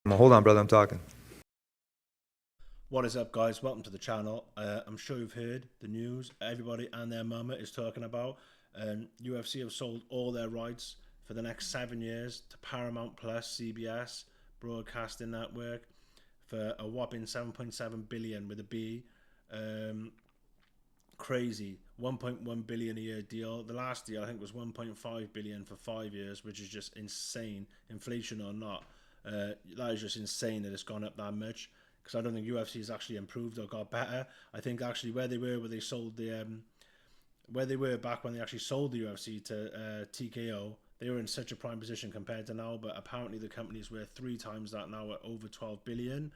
Well, hold on, brother. I'm talking. What is up, guys? Welcome to the channel. I'm sure you've heard the news. Everybody and their mama is talking about. UFC have sold all their rights for the next 7 years to Paramount Plus, CBS, Broadcasting Network, for a whopping 7.7 billion with a B. Crazy. 1.1 billion a year deal. The last deal I think was 1.5 billion for 5 years, which is just insane. Inflation or not, that is just insane that it's gone up that much. Because I don't think UFC has actually improved or got better. I think actually where they were, where they were back when they actually sold the UFC to TKO, they were in such a prime position compared to now. But apparently the company's worth 3 times that now at over 12 billion.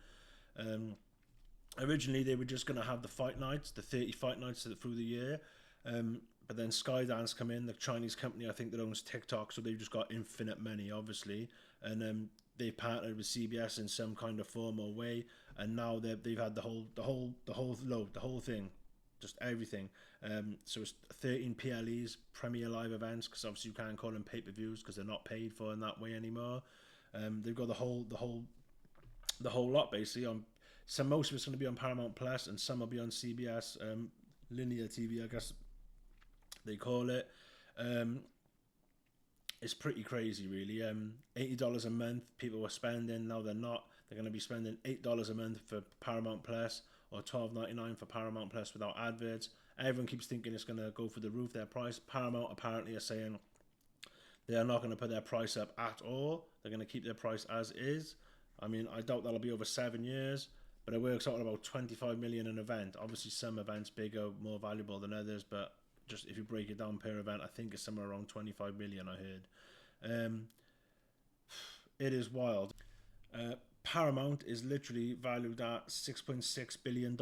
Originally they were just going to have the fight nights, the 30 fight nights through the year. But then Skydance come in, the Chinese company I think that owns TikTok, so they've just got infinite money, obviously, and they partnered with CBS in some kind of form or way, and now they've had the whole thing, just everything. So it's 13 PLEs, Premier Live events, because obviously you can't call them pay-per-views because they're not paid for in that way anymore. They've got the whole lot basically on. So most of it's going to be on Paramount Plus, and some will be on CBS, linear TV, I guess they call it. It's pretty crazy, really. $80 a month people were spending. Now they're not. They're going to be spending $8 a month for Paramount Plus, or $12.99 for Paramount Plus without adverts. Everyone keeps thinking it's going to go for the roof, their price. Paramount apparently are saying they are not going to put their price up at all. They're going to keep their price as is. I mean, I doubt that'll be over 7 years, but it works out at about 25 million an event. Obviously, some events bigger, more valuable than others, but just if you break it down per event, I think it's somewhere around 25 million. I heard. It is wild. Paramount is literally valued at $6.6 billion.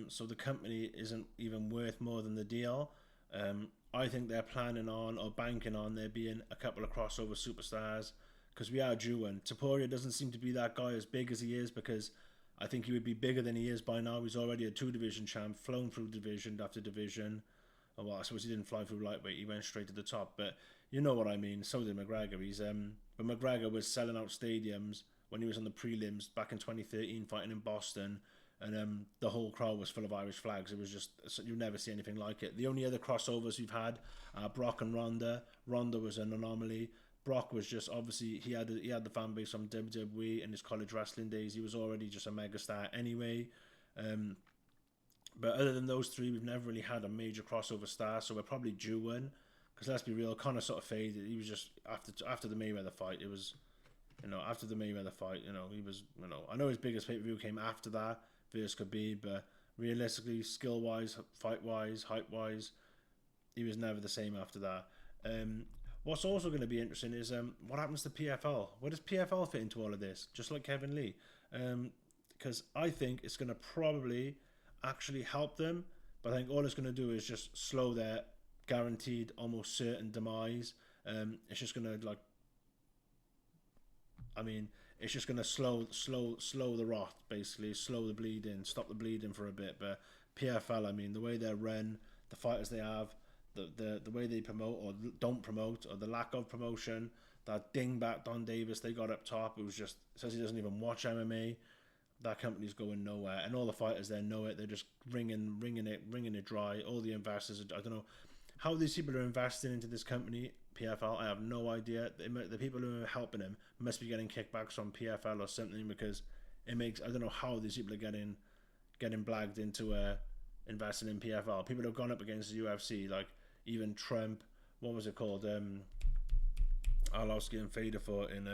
So the company isn't even worth more than the deal. I think they're planning on or banking on there being a couple of crossover superstars, because we are due one. Taporia doesn't seem to be that guy as big as he is, because I think he would be bigger than he is by now. He's already a 2-division champ, flown through division after division. Oh, well, I suppose he didn't fly through lightweight. He went straight to the top. But you know what I mean. So did McGregor. But McGregor was selling out stadiums when he was on the prelims back in 2013, fighting in Boston, and the whole crowd was full of Irish flags. It was just, you never see anything like it. The only other crossovers we've had are Brock and Ronda. Ronda was an anomaly. Brock was just, obviously he had the fan base from WWE in his college wrestling days. He was already just a megastar anyway. But other than those three, we've never really had a major crossover star, so we're probably due one. Because let's be real, Conor sort of faded. He was just after the Mayweather fight. It was, after the Mayweather fight, he was, I know his biggest pay-per-view came after that versus Khabib, but realistically, skill-wise, fight-wise, hype-wise, he was never the same after that. What's also going to be interesting is what happens to PFL? Where does PFL fit into all of this? Just like Kevin Lee, because I think it's going to probably actually help them, but I think all it's going to do is just slow their guaranteed, almost certain demise. It's just going to it's just going to slow the rot, basically, slow the bleeding, stop the bleeding for a bit. But PFL, the way they're run, the fighters they have, the way they promote or don't promote, or the lack of promotion, that dingbat Don Davis they got up top, it was just, says he doesn't even watch MMA. That company's going nowhere, and all the fighters there know it. They're just wringing it dry. All the investors, I don't know how these people are investing into this company, PFL. I have no idea. The people who are helping him must be getting kickbacks from PFL or something, because it makes, I don't know how these people are getting blagged into investing in PFL. People have gone up against the UFC, like even Trump. What was it called? Arlovsky and Faderfoot in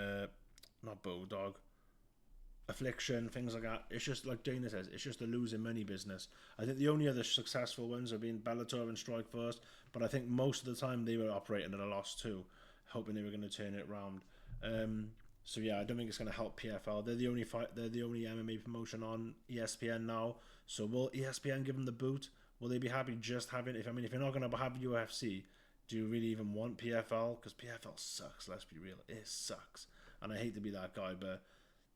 not Bulldog. Affliction, things like that. It's just like Dana says, it's just a losing money business. I think the only other successful ones have been Bellator and Strikeforce, but I think most of the time they were operating at a loss too, hoping they were going to turn it around. So yeah, I don't think it's going to help PFL. They're the only MMA promotion on ESPN now. So will ESPN give them the boot? Will they be happy just having? If you're not going to have UFC, do you really even want PFL? Because PFL sucks. Let's be real, it sucks. And I hate to be that guy, but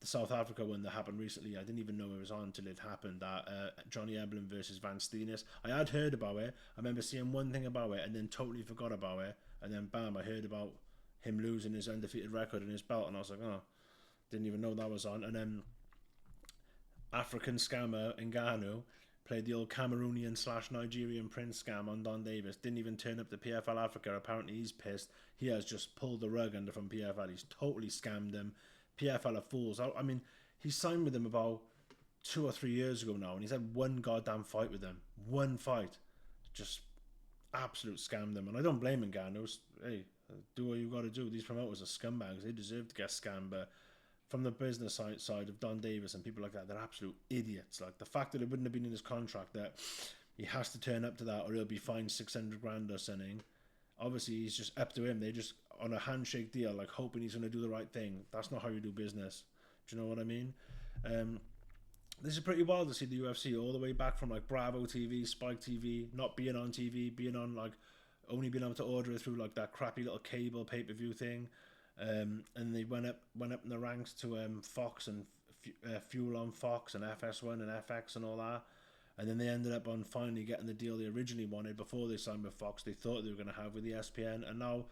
the South Africa one that happened recently, I didn't even know it was on until it happened. That Johnny Eblen versus Van Steenis. I had heard about it. I remember seeing one thing about it and then totally forgot about it. And then bam, I heard about him losing his undefeated record and his belt, and I was like, oh, Didn't even know that was on. And then African scammer Ngannou played the old Cameroonian / Nigerian prince scam on Don Davis. Didn't even turn up to PFL Africa. Apparently he's pissed. He has just pulled the rug under from PFL. He's totally scammed them. PFL are fools. I mean, he signed with them about 2 or 3 years ago now, and he's had one goddamn fight with them. One fight. Just absolute scam them. And I don't blame Ngannou. Hey, do what you got to do. These promoters are scumbags. They deserve to get scammed, but from the business side of Don Davis and people like that, they're absolute idiots. Like, the fact that it wouldn't have been in his contract that he has to turn up to that or he'll be fined 600 grand or something. Obviously, he's just up to him. They just on a handshake deal, like hoping he's going to do the right thing. That's not how you do business. Do you know what I mean? This is pretty wild to see the UFC all the way back from like Bravo TV, Spike TV, not being on TV, being on like only being able to order it through like that crappy little cable pay-per-view thing. And they went up in the ranks to Fox and Fuel on Fox and FS1 and FX and all that, and then they ended up on finally getting the deal they originally wanted before they signed with Fox. They thought they were going to have with ESPN, and now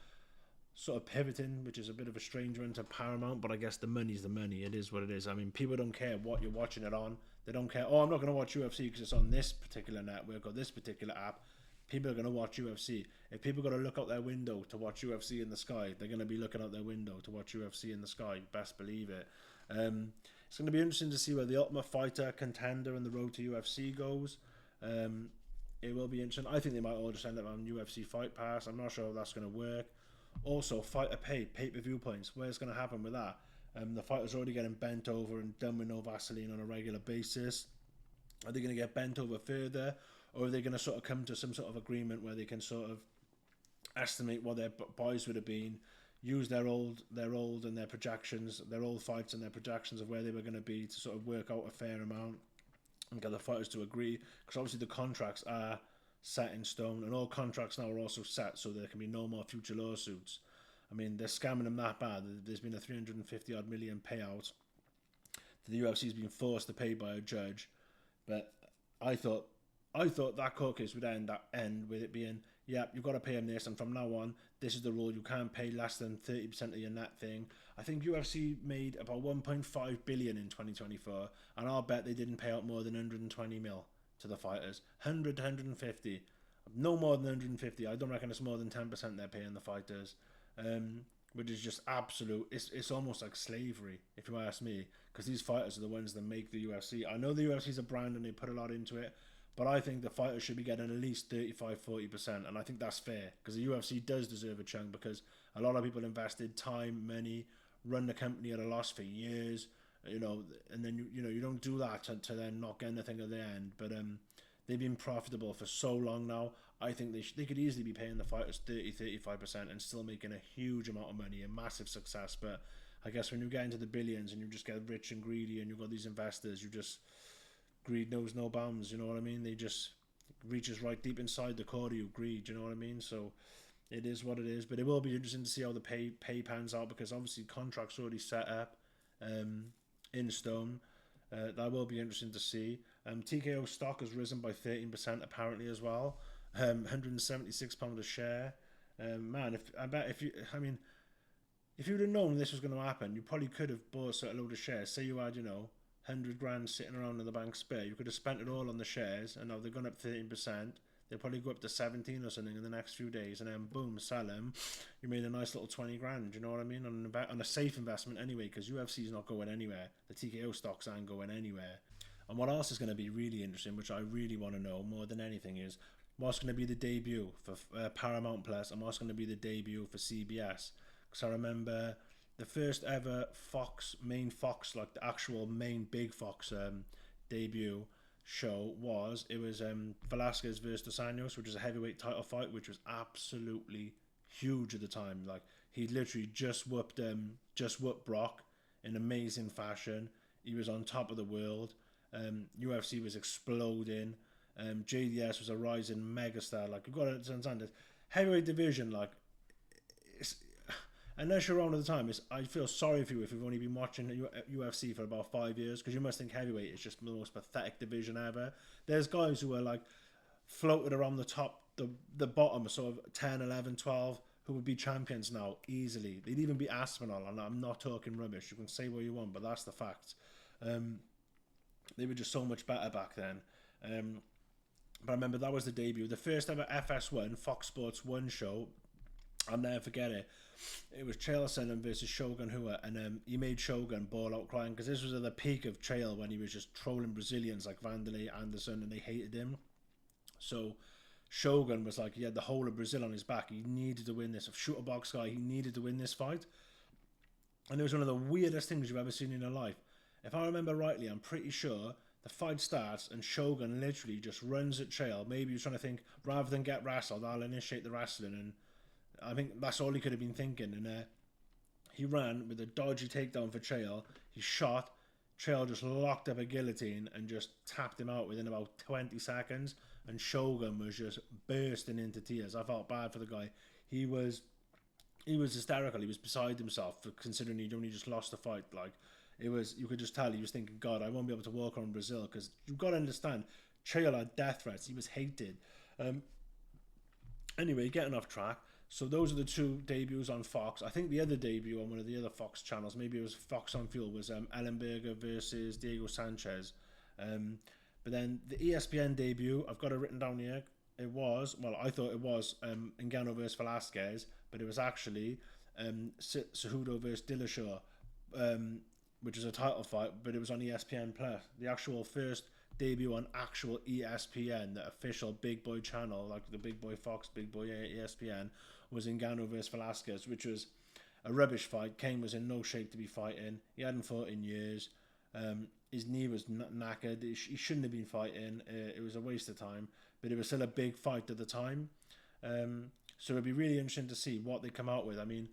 sort of pivoting, which is a bit of a strange one, to Paramount. But I guess the money's the money. It is what it is. I mean, people don't care what you're watching it on. They don't care. Oh, I'm not going to watch UFC because it's on this particular network or this particular app. People are going to watch UFC. If people got to look out their window to watch UFC in the sky, they're going to be looking out their window to watch UFC in the sky. Best believe it. It's going to be interesting to see where the Ultimate Fighter, Contender, and the Road to UFC goes. It will be interesting. I think they might all just end up on UFC Fight Pass. I'm not sure how that's going to work. Also, fighter pay-per-view points. Where's going to happen with that? The fighters are already getting bent over and done with no Vaseline on a regular basis. Are they going to get bent over further? Or are they going to sort of come to some sort of agreement where they can sort of estimate what their buys would have been, use their old and their projections, their old fights and their projections of where they were going to be to sort of work out a fair amount and get the fighters to agree? Because obviously the contracts are set in stone, and all contracts now are also set, so there can be no more future lawsuits. I mean, they're scamming them that bad. There's been a 350 odd million payout that the UFC's been forced to pay by a judge, but I thought that court case would end with it being, yeah, you've got to pay him this, and from now on, this is the rule. You can't pay less than 30% of your net thing. I think UFC made about 1.5 billion in 2024, and I'll bet they didn't pay out more than 120 mil to the fighters. 100 to 150. No more than 150. I don't reckon it's more than 10% they're paying the fighters. Which is just absolute. It's almost like slavery, if you ask me, because these fighters are the ones that make the UFC. I know the UFC is a brand and they put a lot into it, but I think the fighters should be getting at least 35-40%, and I think that's fair, because the UFC does deserve a chunk, because a lot of people invested time, money, run the company at a loss for years, and then you don't do that to then not get anything at the end. But they've been profitable for so long now. I think they could easily be paying the fighters 30-35% and still making a huge amount of money, a massive success. But I guess when you get into the billions and you just get rich and greedy, and you've got these investors, greed knows no bounds, you know what I mean? They just reaches right deep inside the core of you, greed, you know what I mean? So it is what it is, but it will be interesting to see how the pay pans out, because obviously contracts already set up in stone. That will be interesting to see. TKO stock has risen by 13% apparently as well. £176 a share. Man, if you would have known this was going to happen, you probably could have bought a load of shares. Say you had, 100 grand sitting around in the bank spare, you could have spent it all on the shares, and now they've gone up 13%. They'll probably go up to 17 or something in the next few days, and then boom, sell them. You made a nice little 20 grand, you know what I mean? On a safe investment anyway, because UFC's not going anywhere. The TKO stocks aren't going anywhere. And what else is going to be really interesting, which I really want to know more than anything, is what's going to be the debut for Paramount Plus, and what's going to be the debut for CBS. Because I remember the first ever main Fox, like the actual main big Fox debut show was Velasquez versus Dos Anjos, which was a heavyweight title fight, which was absolutely huge at the time. Like, he literally just whooped Brock in amazing fashion. He was on top of the world. UFC was exploding. JDS was a rising megastar. Like, you've got to understand this heavyweight division, like, unless you're around at the time, I feel sorry for you if you've only been watching UFC for about 5 years, because you must think heavyweight is just the most pathetic division ever. There's guys who are like floated around the top, the bottom, sort of 10, 11, 12, who would be champions now easily. They'd even be Aspinall, and I'm not talking rubbish. You can say what you want, but that's the fact. They were just so much better back then. But I remember that was the debut. The first ever FS1, Fox Sports 1 show, I'll never forget it. It was Chael Sonnen versus Shogun Rua, and he made Shogun ball out crying, because this was at the peak of Chael, when he was just trolling Brazilians like Vanderlei, Anderson, and they hated him. So Shogun was like, he had the whole of Brazil on his back. He needed to win this. A shooter box guy, he needed to win this fight. And it was one of the weirdest things you've ever seen in your life. If I remember rightly, I'm pretty sure the fight starts and Shogun literally just runs at Chael. Maybe he was trying to think, rather than get wrestled, I'll initiate the wrestling. And I think that's all he could have been thinking. And he ran with a dodgy takedown for Chael. He shot. Chael just locked up a guillotine and just tapped him out within about 20 seconds. And Shogun was just bursting into tears. I felt bad for the guy. He was hysterical. He was beside himself, considering he'd only just lost the fight. Like, it was, you could just tell he was thinking, God, I won't be able to walk around Brazil, because you've got to understand, Chael had death threats. He was hated. Anyway, getting off track. So those are the two debuts on Fox. I think the other debut on one of the other Fox channels, maybe it was Fox on Fuel, was Ellenberger versus Diego Sanchez. But then the ESPN debut, I've got it written down here. It was, well, I thought it was Ngannou versus Velasquez, but it was actually Cejudo versus Dillashaw, which was a title fight, but it was on ESPN Plus. The actual first debut on actual ESPN, the official big boy channel, like the big boy Fox, big boy ESPN, was Ngannou versus Velasquez, which was a rubbish fight. Kane was in no shape to be fighting. He hadn't fought in years. His knee was knackered. He shouldn't have been fighting. It was a waste of time, but it was still a big fight at the time. So it'd be really interesting to see what they come out with. I mean,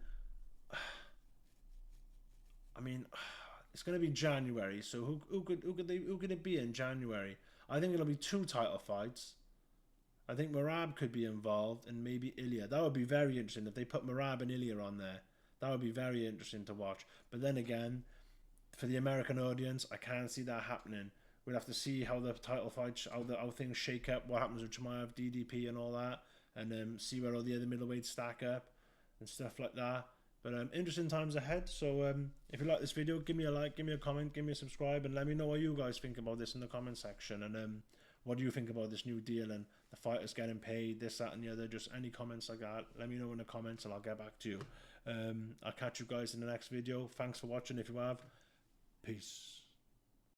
it's going to be January. So who could it be in January? I think it'll be 2 title fights. I think Merab could be involved, and maybe Ilya. That would be very interesting if they put Merab and Ilya on there. That would be very interesting to watch. But then again, for the American audience, I can't see that happening. We'll have to see how the title fights, how things shake up, what happens with Chimaev, DDP and all that, and see where all the other middleweights stack up and stuff like that. But interesting times ahead. So if you like this video, give me a like, give me a comment, give me a subscribe, and let me know what you guys think about this in the comment section. And what do you think about this new deal and the fighters getting paid, this, that, and the other? Just any comments like that, let me know in the comments and I'll get back to you. I'll catch you guys in the next video. Thanks for watching if you have. Peace.